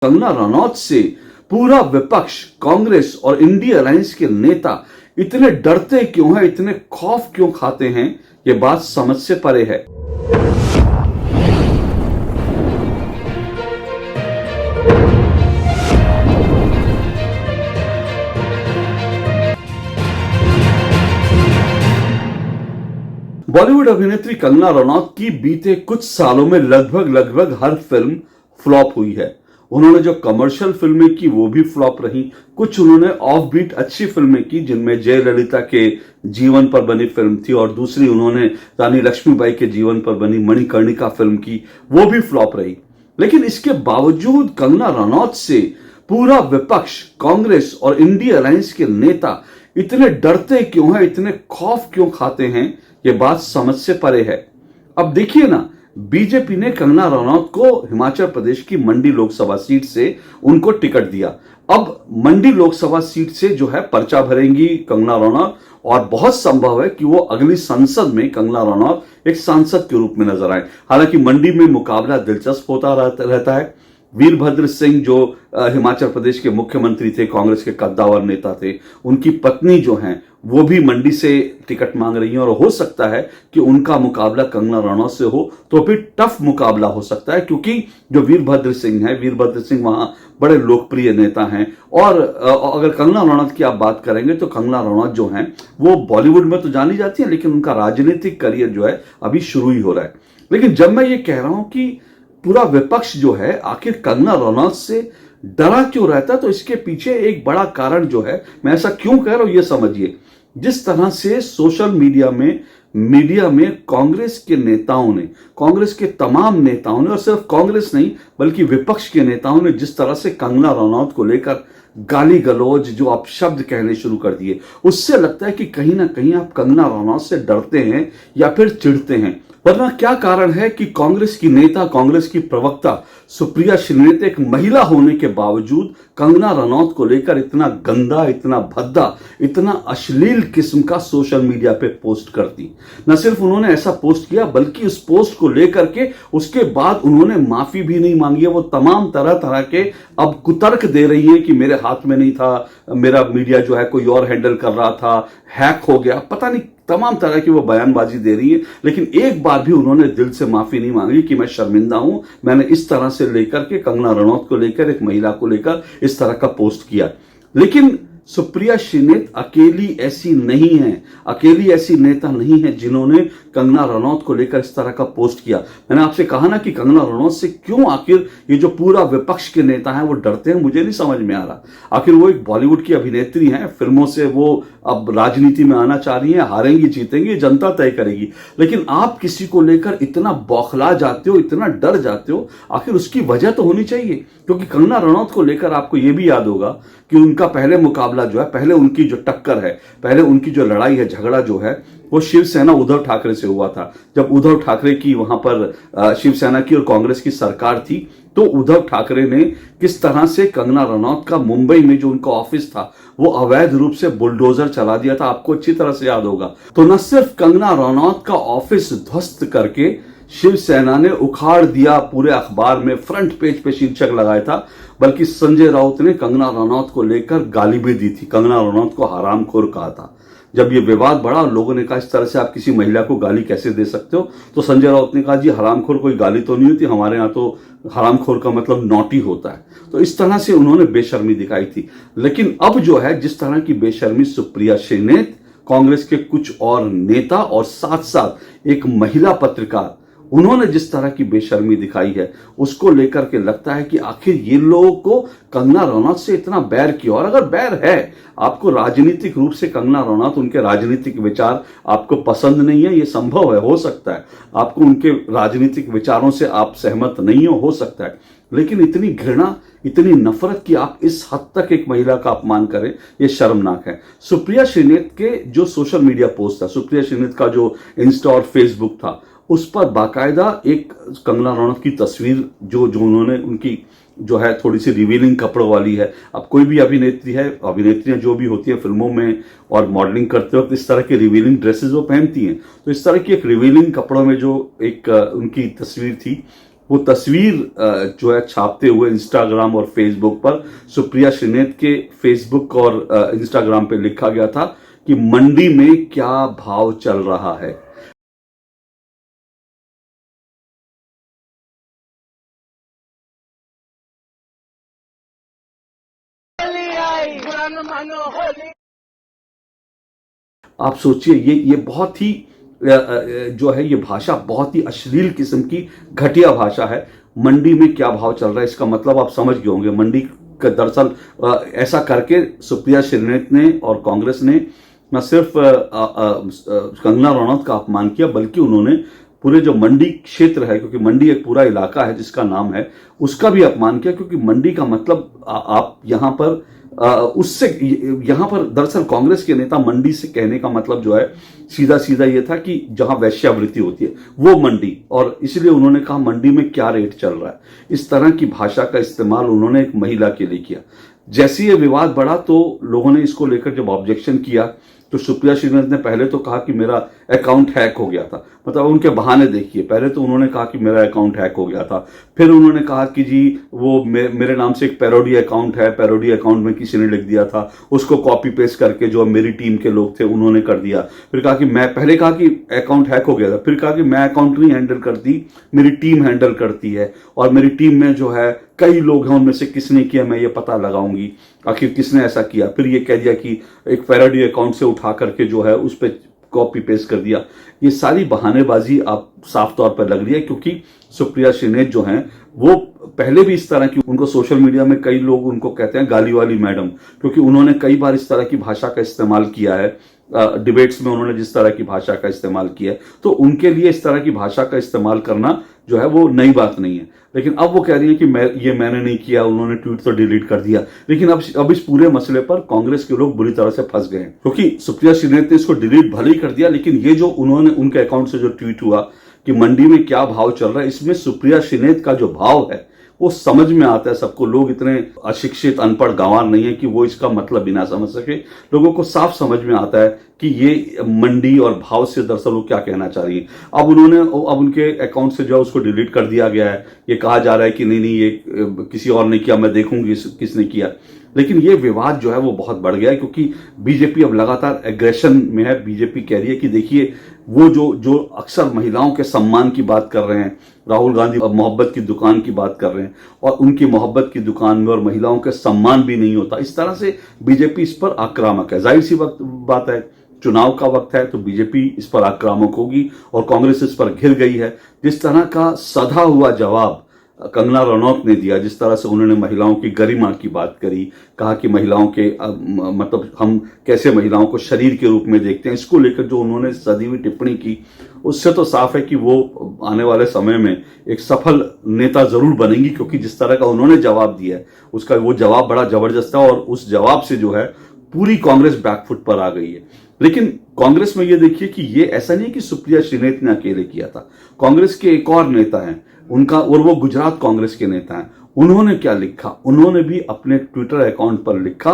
कंगना रनौत से पूरा विपक्ष, कांग्रेस और इंडिया अलायंस के नेता इतने डरते क्यों हैं, इतने खौफ क्यों खाते हैं, ये बात समझ से परे है। बॉलीवुड अभिनेत्री कंगना रनौत की बीते कुछ सालों में लगभग हर फिल्म फ्लॉप हुई है। उन्होंने जो कमर्शियल फिल्में की वो भी फ्लॉप रही। कुछ उन्होंने ऑफ बीट अच्छी फिल्में की जिनमें जयललिता के जीवन पर बनी फिल्म थी, और दूसरी उन्होंने रानी लक्ष्मीबाई के जीवन पर बनी मणिकर्णिका फिल्म की, वो भी फ्लॉप रही। लेकिन इसके बावजूद कंगना रनौत से पूरा विपक्ष, कांग्रेस और इंडिया अलायंस के नेता इतने डरते क्यों हैं, इतने खौफ क्यों खाते हैं, ये बात समझ से परे है। अब देखिए ना, बीजेपी ने कंगना रनौत को हिमाचल प्रदेश की मंडी लोकसभा सीट से उनको टिकट दिया। अब मंडी लोकसभा सीट से जो है पर्चा भरेंगी कंगना रनौत, और बहुत संभव है कि वो अगली संसद में कंगना रनौत एक सांसद के रूप में नजर आए। हालांकि मंडी में मुकाबला दिलचस्प होता रहता है। वीरभद्र सिंह जो हिमाचल प्रदेश के मुख्यमंत्री थे, कांग्रेस के कद्दावर नेता थे, उनकी पत्नी जो हैं वो भी मंडी से टिकट मांग रही हैं, और हो सकता है कि उनका मुकाबला कंगना रनौत से हो तो फिर टफ मुकाबला हो सकता है, क्योंकि जो वीरभद्र सिंह वहां बड़े लोकप्रिय नेता हैं। और अगर कंगना रनौत की आप बात करेंगे तो कंगना रनौत जो हैं वो बॉलीवुड में तो जानी जाती है, लेकिन उनका राजनीतिक करियर जो है अभी शुरू ही हो रहा है। लेकिन जब मैं ये कह रहा हूं कि पूरा विपक्ष जो है आखिर कंगना रनौत से डरा क्यों रहता है, तो इसके पीछे एक बड़ा कारण जो है, मैं ऐसा क्यों कह रहा हूं ये समझिए। जिस तरह से सोशल मीडिया में कांग्रेस के नेताओं ने, कांग्रेस के तमाम नेताओं ने, और सिर्फ कांग्रेस नहीं बल्कि विपक्ष के नेताओं ने जिस तरह से कंगना रनौत को लेकर गाली गलौज, जो आप शब्द कहने शुरू कर दिए, उससे लगता है कि कहीं ना कहीं आप कंगना रनौत से डरते हैं या फिर चिढ़ते हैं। वरना क्या कारण है कि कांग्रेस की नेता, कांग्रेस की प्रवक्ता सुप्रिया श्रीनेत एक महिला होने के बावजूद कंगना रनौत को लेकर इतना गंदा, इतना भद्दा, इतना अश्लील किस्म का सोशल मीडिया पे पोस्ट करती। न सिर्फ उन्होंने ऐसा पोस्ट किया बल्कि उस पोस्ट को लेकर के उसके बाद उन्होंने माफी भी नहीं मांगी है। वो तमाम तरह के अब कुतर्क दे रही है कि मेरे हाथ में नहीं था, मेरा मीडिया जो है कोई और हैंडल कर रहा था, हैक हो गया, पता नहीं तमाम तरह की वो बयानबाजी दे रही है। लेकिन एक बार भी उन्होंने दिल से माफी नहीं मांगी कि मैं शर्मिंदा हूं, मैंने इस तरह से लेकर के कंगना रनौत को लेकर, एक महिला को लेकर इस तरह का पोस्ट किया। लेकिन सुप्रिया श्रीनेत अकेली ऐसी नहीं है, अकेली ऐसी नेता नहीं है जिन्होंने कंगना रनौत को लेकर इस तरह का पोस्ट किया। मैंने आपसे कहा ना कि कंगना रनौत से क्यों आखिर ये जो पूरा विपक्ष के नेता हैं वो डरते हैं, मुझे नहीं समझ में आ रहा। आखिर वो एक बॉलीवुड की अभिनेत्री हैं, फिल्मों से वो अब राजनीति में आना चाह रही हैं, हारेंगी जीतेंगी जनता तय करेगी। लेकिन आप किसी को लेकर इतना बौखला जाते हो, इतना डर जाते हो, आखिर उसकी वजह तो होनी चाहिए। क्योंकि कंगना रनौत को लेकर आपको यह भी याद होगा कि उनका पहले मुकाबला जो है, पहले उनकी जो टक्कर है, पहले उनकी जो लड़ाई है, झगड़ा जो है, वो शिवसेना उद्धव ठाकरे से हुआ था। जब उद्धव ठाकरे की वहां पर शिवसेना की और कांग्रेस की सरकार थी, तो उद्धव ठाकरे ने किस तरह से कंगना रनौत का मुंबई में जो उनका ऑफिस था वो अवैध रूप से बुलडोजर चला दिया था, आपको अच्छी तरह से याद होगा। तो न सिर्फ कंगना रनौत का ऑफिस ध्वस्त करके शिवसेना ने उखाड़ दिया, पूरे अखबार में फ्रंट पेज पे शीर्षक लगाया था, बल्कि संजय राउत ने कंगना रनौत को लेकर गाली भी दी थी, कंगना रनौत को हरामखोर कहा था। जब ये विवाद बढ़ा और लोगों ने कहा इस तरह से आप किसी महिला को गाली कैसे दे सकते हो, तो संजय राउत ने कहा जी हरामखोर कोई गाली तो नहीं होती, हमारे यहाँ तो हरामखोर का मतलब नॉटी होता है। तो इस तरह से उन्होंने बेशर्मी दिखाई थी। लेकिन अब जो है, जिस तरह की बेशर्मी सुप्रिया श्रीनेत, कांग्रेस के कुछ और नेता और साथ साथ एक महिला पत्रकार, उन्होंने जिस तरह की बेशर्मी दिखाई है, उसको लेकर के लगता है कि आखिर ये लोगों को कंगना रनौत से इतना बैर क्यों। और अगर बैर है, आपको राजनीतिक रूप से कंगना रनौत, उनके राजनीतिक विचार आपको पसंद नहीं है, ये संभव है, हो सकता है आपको उनके राजनीतिक विचारों से आप सहमत नहीं हो सकता है। लेकिन इतनी घृणा, इतनी नफरत कि आप इस हद तक एक महिला का अपमान करें, ये शर्मनाक है। सुप्रिया श्रीनेत के जो सोशल मीडिया पोस्ट था, सुप्रिया श्रीनेत का जो इंस्टा और फेसबुक था, उस पर बाकायदा एक कंगना रनौत की तस्वीर जो उन्होंने, उनकी जो है थोड़ी सी रिवीलिंग कपड़ों वाली है। अब कोई भी अभिनेत्री है, अभिनेत्रियां जो भी होती है फिल्मों में और मॉडलिंग करते वक्त इस तरह के रिवीलिंग ड्रेसेस वो पहनती हैं, तो इस तरह की एक रिवीलिंग कपड़ों में जो एक उनकी तस्वीर थी, वो तस्वीर जो है छापते हुए इंस्टाग्राम और फेसबुक पर सुप्रिया श्रीनेत के फेसबुक और इंस्टाग्राम पे लिखा गया था कि मंडी में क्या भाव चल रहा है। आप सोचिए, ये बहुत ही जो है, ये भाषा बहुत ही अश्लील किस्म की घटिया भाषा है। मंडी में क्या भाव चल रहा है, इसका मतलब आप समझ गए होंगे। मंडी का दरअसल ऐसा करके सुप्रिया श्रीनेत ने और कांग्रेस ने न सिर्फ कंगना रनौत का अपमान किया, बल्कि उन्होंने पूरे जो मंडी क्षेत्र है, क्योंकि मंडी एक पूरा इलाका है जिसका नाम है, उसका भी अपमान किया। क्योंकि मंडी का मतलब आप यहां पर उससे यहां पर दरअसल कांग्रेस के नेता मंडी से कहने का मतलब जो है सीधा सीधा ये था कि जहां वैश्यावृत्ति होती है वो मंडी, और इसलिए उन्होंने कहा मंडी में क्या रेट चल रहा है। इस तरह की भाषा का इस्तेमाल उन्होंने एक महिला के लिए किया। जैसे ये विवाद बढ़ा तो लोगों ने इसको लेकर जब ऑब्जेक्शन किया तो सुप्रिया श्रीनेत ने पहले तो कहा कि मेरा अकाउंट हैक हो गया था। मतलब उनके बहाने देखिए, पहले तो उन्होंने कहा कि मेरा अकाउंट हैक हो गया था, फिर उन्होंने कहा कि जी वो मेरे नाम से एक पैरोडी अकाउंट है, पैरोडी अकाउंट में किसी ने लिख दिया था, उसको कॉपी पेस्ट करके जो मेरी टीम के लोग थे उन्होंने कर दिया। फिर कहा कि मैं पहले कहा कि अकाउंट हैक हो गया था, फिर कहा कि मैं अकाउंट नहीं हैंडल करती, मेरी टीम हैंडल करती है, और मेरी टीम में जो है कई लोग हैं, उनमें से किसने किया मैं ये पता लगाऊंगी, आखिर किसने ऐसा किया। फिर ये कह दिया कि एक पैरोडी अकाउंट से उठा करके जो है उस पर कॉपी पेस्ट कर दिया। ये सारी बहानेबाजी आप साफ तौर पर लग रही है, क्योंकि सुप्रिया श्रीनेत जो हैं वो पहले भी इस तरह की, उनको सोशल मीडिया में कई लोग उनको कहते हैं गाली वाली मैडम, क्योंकि उन्होंने कई बार इस तरह की भाषा का इस्तेमाल किया है। डिबेट्स में उन्होंने जिस तरह की भाषा का इस्तेमाल किया है, तो उनके लिए इस तरह की भाषा का इस्तेमाल करना जो है वो नई बात नहीं है। लेकिन अब वो कह रही है कि मैंने नहीं किया, उन्होंने ट्वीट तो डिलीट कर दिया। लेकिन अब इस पूरे मसले पर कांग्रेस के लोग बुरी तरह से फंस गए हैं, क्योंकि सुप्रिया श्रीनेत ने इसको डिलीट भले ही कर दिया, लेकिन ये जो उन्होंने उनके अकाउंट से जो ट्वीट हुआ कि मंडी में क्या भाव चल रहा है, इसमें सुप्रिया श्रीनेत का जो भाव है वो समझ में आता है सबको। लोग इतने अशिक्षित अनपढ़ गंवार नहीं है कि वो इसका मतलब भी ना समझ सके। लोगों को साफ समझ में आता है कि ये मंडी और भाव से दरअसल वो क्या कहना चाह रही है। अब उनके अकाउंट से जो है उसको डिलीट कर दिया गया है। ये कहा जा रहा है कि नहीं ये किसी और ने किया, मैं देखूंगी किसने किया। लेकिन ये विवाद जो है वो बहुत बढ़ गया है, क्योंकि बीजेपी अब लगातार एग्रेशन में है। बीजेपी कह रही है कि देखिए वो जो अक्सर महिलाओं के सम्मान की बात कर रहे हैं, राहुल गांधी मोहब्बत की दुकान की बात कर रहे हैं, और उनकी मोहब्बत की दुकान में और महिलाओं के सम्मान भी नहीं होता। इस तरह से बीजेपी इस पर आक्रामक है। जाहिर सी बात है, चुनाव का वक्त है तो बीजेपी इस पर आक्रामक होगी, और कांग्रेस इस पर घिर गई है। जिस तरह का सधा हुआ जवाब कंगना रनौत ने दिया, जिस तरह से उन्होंने महिलाओं की गरिमा की बात करी, कहा कि महिलाओं के मतलब हम कैसे महिलाओं को शरीर के रूप में देखते हैं, इसको लेकर जो उन्होंने सदी हुई टिप्पणी की, उससे तो साफ है कि वो आने वाले समय में एक सफल नेता जरूर बनेंगी। क्योंकि जिस तरह का उन्होंने जवाब दिया है, उसका वो जवाब बड़ा जबरदस्त है, और उस जवाब से जो है पूरी कांग्रेस बैकफुट पर आ गई है। लेकिन कांग्रेस में ये देखिए कि ये ऐसा नहीं कि सुप्रिया श्रीनेत ने अकेले किया था। कांग्रेस के एक और नेता हैं उनका, और वो गुजरात कांग्रेस के नेता हैं। उन्होंने क्या लिखा, उन्होंने भी अपने ट्विटर अकाउंट पर लिखा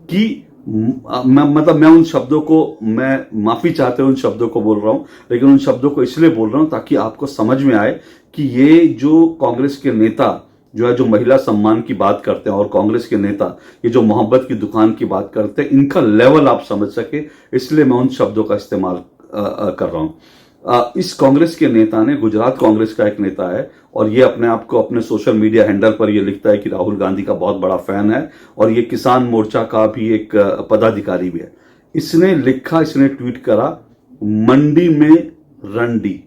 कि मैं उन शब्दों को, मैं माफी चाहते हुए उन शब्दों को बोल रहा हूं, लेकिन उन शब्दों को इसलिए बोल रहा हूं ताकि आपको समझ में आए कि ये जो कांग्रेस के नेता जो है, जो महिला सम्मान की बात करते हैं, और कांग्रेस के नेता ये जो मोहब्बत की दुकान की बात करते हैं, इनका लेवल आप समझ सके, इसलिए मैं उन शब्दों का इस्तेमाल कर रहा हूं। इस कांग्रेस के नेता ने, गुजरात कांग्रेस का एक नेता है, और ये अपने आप को अपने सोशल मीडिया हैंडल पर ये लिखता है कि राहुल गांधी का बहुत बड़ा फैन है, और ये किसान मोर्चा का भी एक पदाधिकारी भी है। इसने लिखा, इसने ट्वीट करा, मंडी में रंडी।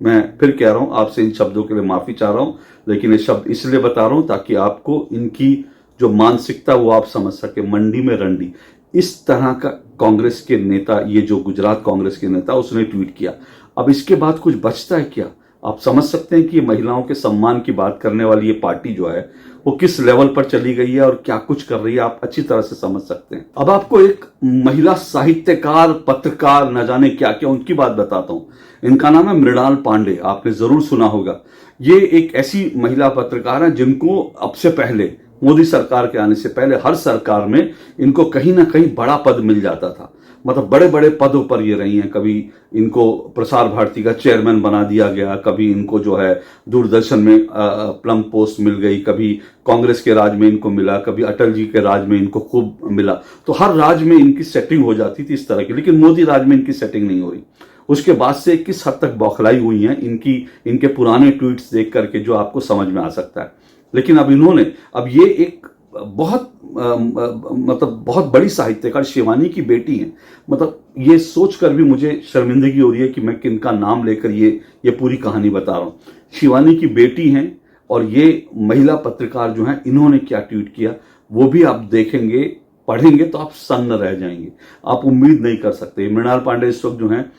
मैं फिर कह रहा हूं, आपसे इन शब्दों के लिए माफी चाह रहा हूं, लेकिन ये शब्द इसलिए बता रहा हूं ताकि आपको इनकी जो मानसिकता वो आप समझ सके। मंडी में रंडी, इस तरह का कांग्रेस के नेता, ये जो गुजरात कांग्रेस के नेता, उसने ट्वीट किया। अब इसके बाद कुछ बचता है क्या? आप समझ सकते हैं कि महिलाओं के सम्मान की बात करने वाली ये पार्टी जो है वो किस लेवल पर चली गई है और क्या कुछ कर रही है, आप अच्छी तरह से समझ सकते हैं। अब आपको एक महिला साहित्यकार, पत्रकार, न जाने क्या क्या, उनकी बात बताता हूं। इनका नाम है मृणाल पांडे, आपने जरूर सुना होगा। ये एक ऐसी महिला पत्रकार है जिनको अब से पहले, मोदी सरकार के आने से पहले, हर सरकार में इनको कहीं ना कहीं बड़ा पद मिल जाता था। मतलब बड़े बड़े पदों पर ये रही हैं। कभी इनको प्रसार भारती का चेयरमैन बना दिया गया, कभी इनको जो है दूरदर्शन में प्लम पोस्ट मिल गई, कभी कांग्रेस के राज में इनको मिला, कभी अटल जी के राज में इनको खूब मिला। तो हर राज में इनकी सेटिंग हो जाती थी इस तरह की, लेकिन मोदी राज में इनकी सेटिंग नहीं हो रही। उसके बाद से किस हद तक बौखलाई हुई हैं इनके पुराने ट्वीट्स देख करके जो आपको समझ में आ सकता है। लेकिन अब ये एक बहुत मतलब बहुत बड़ी साहित्यकार शिवानी की बेटी हैं। मतलब ये सोचकर भी मुझे शर्मिंदगी हो रही है कि मैं किनका नाम लेकर ये पूरी कहानी बता रहा हूं। शिवानी की बेटी हैं और ये महिला पत्रकार जो हैं, इन्होंने क्या ट्वीट किया वो भी आप देखेंगे, पढ़ेंगे तो आप सन्न रह जाएंगे। आप उम्मीद नहीं कर सकते। मृणाल पांडे इस वक्त जो हैं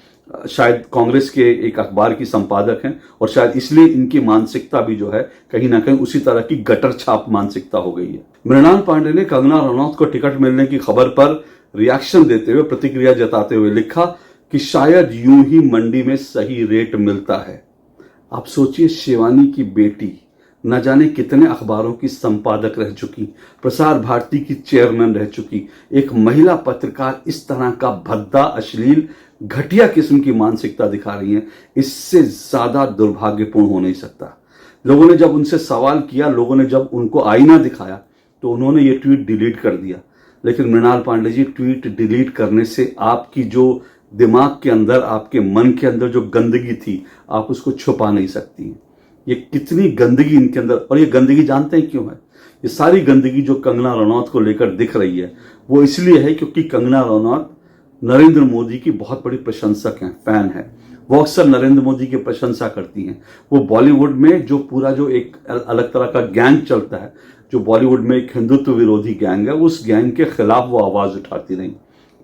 शायद कांग्रेस के एक अखबार की संपादक हैं और शायद इसलिए इनकी मानसिकता भी जो है कहीं ना कहीं उसी तरह की गटर छाप मानसिकता हो गई है। मृणाल पांडे ने कंगना रनौत को टिकट मिलने की खबर पर रिएक्शन देते हुए, प्रतिक्रिया जताते हुए लिखा कि शायद यूं ही मंडी में सही रेट मिलता है। आप सोचिए, शिवानी की बेटी न जाने कितने अखबारों की संपादक रह चुकी, प्रसार भारती की चेयरमैन रह चुकी, एक महिला पत्रकार इस तरह का भद्दा, अश्लील, घटिया किस्म की मानसिकता दिखा रही हैं। इससे ज्यादा दुर्भाग्यपूर्ण हो नहीं सकता। लोगों ने जब उनसे सवाल किया, लोगों ने जब उनको आईना दिखाया तो उन्होंने ये ट्वीट डिलीट कर दिया। लेकिन मृणाल पांडे जी, ट्वीट डिलीट करने से आपकी जो दिमाग के अंदर, आपके मन के अंदर जो गंदगी थी, आप उसको छुपा नहीं सकती। ये कितनी गंदगी इनके अंदर, और ये गंदगी जानते हैं क्यों है? ये सारी गंदगी जो कंगना रनौत को लेकर दिख रही है वो इसलिए है क्योंकि कंगना रनौत नरेंद्र मोदी की बहुत बड़ी प्रशंसक हैं, फैन है। वो अक्सर नरेंद्र मोदी की प्रशंसा करती हैं। वो बॉलीवुड में जो पूरा जो एक अलग तरह का गैंग चलता है, जो बॉलीवुड में एक हिंदुत्व विरोधी गैंग है, उस गैंग के खिलाफ वो आवाज उठाती रही।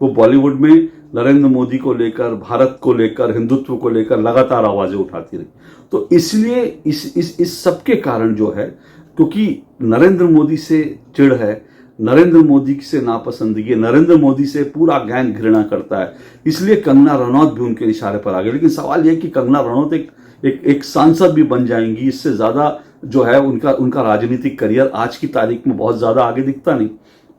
वो बॉलीवुड में नरेंद्र मोदी को लेकर, भारत को लेकर, हिंदुत्व को लेकर लगातार आवाजें उठाती रही। तो इसलिए इस सब के कारण जो है, क्योंकि नरेंद्र मोदी से चिढ़ है, नरेंद्र मोदी से नापसंदगी है, नरेंद्र मोदी से पूरा गैंग घृणा करता है, इसलिए कंगना रनौत भी उनके इशारे पर आ गई। लेकिन सवाल यह कि कंगना रनौत एक सांसद भी बन जाएंगी, इससे ज्यादा जो है उनका राजनीतिक करियर आज की तारीख में बहुत ज्यादा आगे दिखता नहीं।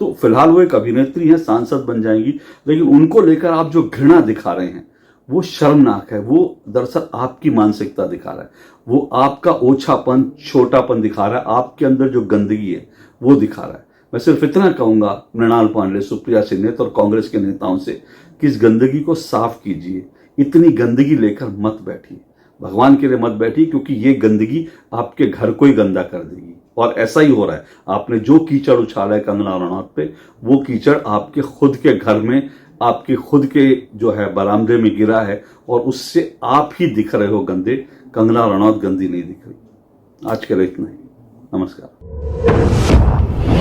तो फिलहाल वो एक अभिनेत्री हैं, सांसद बन जाएंगी, लेकिन उनको लेकर आप जो घृणा दिखा रहे हैं वो शर्मनाक है। वो दरअसल आपकी मानसिकता दिखा रहा है, वो आपका ओछापन, छोटापन दिखा रहा है, आपके अंदर जो गंदगी है वो दिखा रहा है। मैं सिर्फ इतना कहूंगा मृणाल पांडे, सुप्रिया सिन्हा और कांग्रेस के नेताओं से कि इस गंदगी को साफ कीजिए। इतनी गंदगी लेकर मत बैठिए, भगवान के लिए मत बैठिए, क्योंकि ये गंदगी आपके घर को ही गंदा कर देगी। और ऐसा ही हो रहा है। आपने जो कीचड़ उछाला है कंगना रनौत पे, वो कीचड़ आपके खुद के घर में, आपके खुद के जो है बरामदे में गिरा है, और उससे आप ही दिख रहे हो गंदे। कंगना रनौत गंदी नहीं दिख रही। आज के लिए इतना ही। नमस्कार।